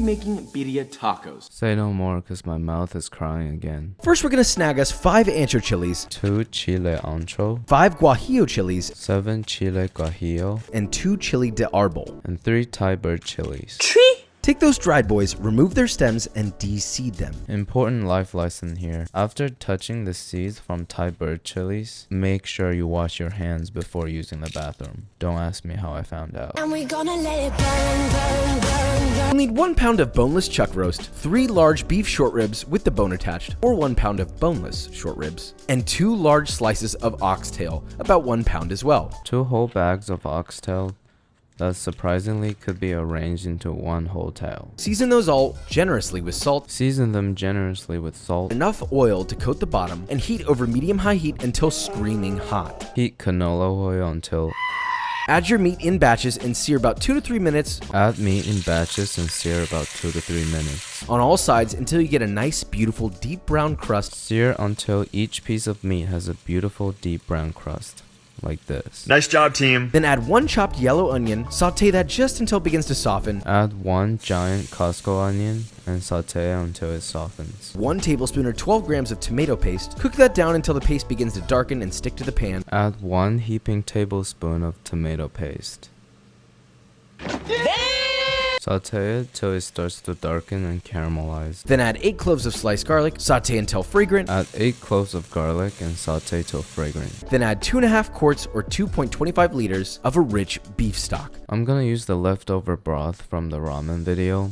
Making birria tacos. Say no more, cause my mouth is crying again. First, we're gonna snag us 5 ancho chilies, 2 chile ancho, 5 guajillo chilies, 7 chile guajillo, and 2 chili de árbol. and 3 Thai bird chilies. Take those dried boys, remove their stems, and de-seed them. Important life lesson here. After touching the seeds from Thai bird chilies, make sure you wash your hands before using the bathroom. Don't ask me how I found out. And we're gonna let it burn, burn, burn, burn. You'll need 1 pound of boneless chuck roast, 3 large beef short ribs with the bone attached, or 1 pound of boneless short ribs, and 2 large slices of oxtail, about 1 pound as well. 2 whole bags of oxtail that surprisingly could be arranged into 1 whole tail. Season those all generously with salt, Season them generously with salt. enough oil to coat the bottom, and heat over medium-high heat until screaming hot. Heat canola oil until. Add your meat in batches and sear about 2 to 3 minutes Add meat in batches and sear about 2 to 3 minutes. on all sides until you get a nice, beautiful, deep brown crust. Sear until each piece of meat has a beautiful deep brown crust, like this. Nice job, team. Then add 1 chopped yellow onion, saute that just until it begins to soften. Add 1 giant Costco onion and saute until it softens. 1 tablespoon or 12 grams of tomato paste. Cook that down until the paste begins to darken and stick to the pan. Add 1 heaping tablespoon of tomato paste. Saute it till it starts to darken and caramelize. Then add 8 cloves of sliced garlic, saute until fragrant. Add 8 cloves of garlic and saute till fragrant. Then add 2.5 quarts or 2.25 liters of a rich beef stock. I'm gonna use the leftover broth from the ramen video,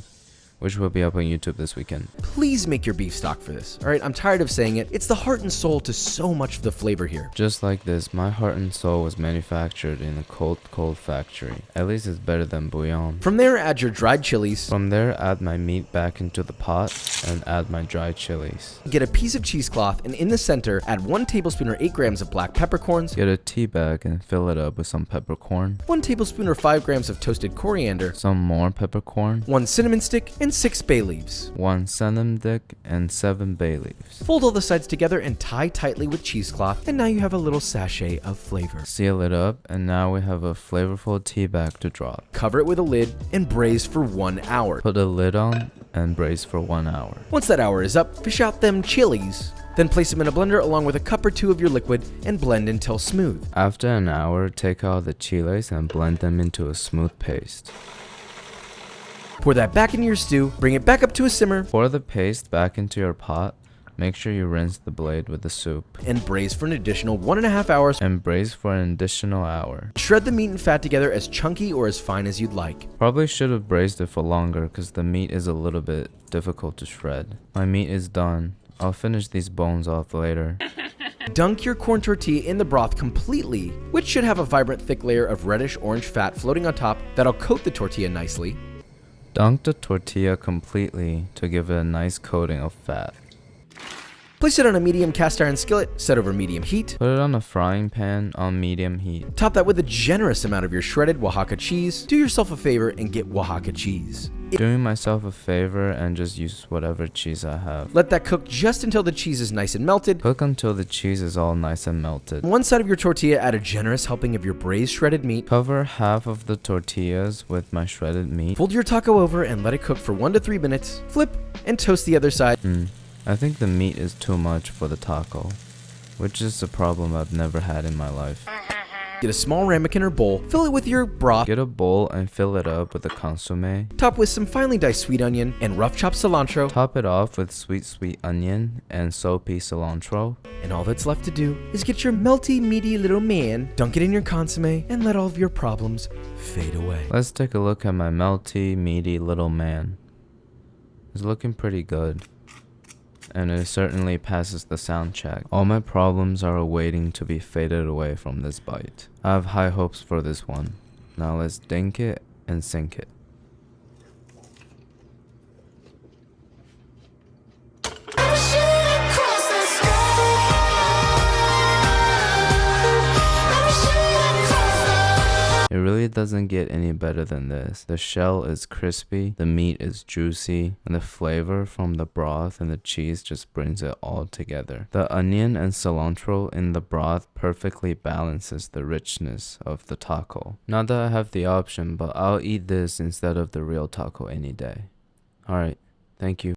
which will be up on YouTube this weekend. Please make your beef stock for this. Alright, I'm tired of saying it. It's the heart and soul to so much of the flavor here. Just like this, my heart and soul was manufactured in a cold factory. At least it's better than bouillon. From there, add your dried chilies. From there, add my meat back into the pot and add my dried chilies. Get a piece of cheesecloth and in the center, add 1 tablespoon or 8 grams of black peppercorns, Get a tea bag and fill it up with some peppercorn, 1 tablespoon or 5 grams of toasted coriander, some more peppercorn, 1 cinnamon stick, and 6 bay leaves. 1 cinnamon stick, and 7 bay leaves. Fold all the sides together and tie tightly with cheesecloth, and now you have a little sachet of flavor. Seal it up, and now we have a flavorful tea bag to drop. Cover it with a lid and braise for 1 hour. Put a lid on and braise for 1 hour. Once that hour is up, fish out them chilies. Then place them in a blender along with a cup or 2 of your liquid and blend until smooth. After an hour, take out the chiles and blend them into a smooth paste. Pour that back into your stew, bring it back up to a simmer, Pour the paste back into your pot. Make sure you rinse the blade with the soup. and braise for an additional 1.5 hours. And braise for an additional hour. Shred the meat and fat together as chunky or as fine as you'd like. Probably should have braised it for longer because the meat is a little bit difficult to shred. My meat is done. I'll finish these bones off later. Dunk your corn tortilla in the broth completely, which should have a vibrant thick layer of reddish orange fat floating on top that'll coat the tortilla nicely. Dunk the tortilla completely to give it a nice coating of fat. Place it on a medium cast iron skillet, set over medium heat. Put it on a frying pan on medium heat. Top that with a generous amount of your shredded Oaxaca cheese. Do yourself a favor and get Oaxaca cheese. Doing myself a favor and just use whatever cheese I have. Let that cook just until the cheese is nice and melted. Cook until the cheese is all nice and melted. On one side of your tortilla, add a generous helping of your braised shredded meat. Cover half of the tortillas with my shredded meat. Fold your taco over and let it cook for 1 to 3 minutes. Flip and toast the other side. I think the meat is too much for the taco, which is a problem I've never had in my life. Get a small ramekin or bowl, fill it with your broth, Get a bowl and fill it up with a consomme. top with some finely diced sweet onion and rough chopped cilantro, Top it off with sweet onion and soapy cilantro. and all that's left to do is get your melty, meaty little man, dunk it in your consomme, and let all of your problems fade away. Let's take a look at my melty, meaty little man. It's looking pretty good. And it certainly passes the sound check. All my problems are awaiting to be faded away from this bite. I have high hopes for this one. Now let's dink it and sink it. It really doesn't get any better than this. The shell is crispy, the meat is juicy, and the flavor from the broth and the cheese just brings it all together. The onion and cilantro in the broth perfectly balances the richness of the taco. Not that I have the option, but I'll eat this instead of the real taco any day. Alright, thank you.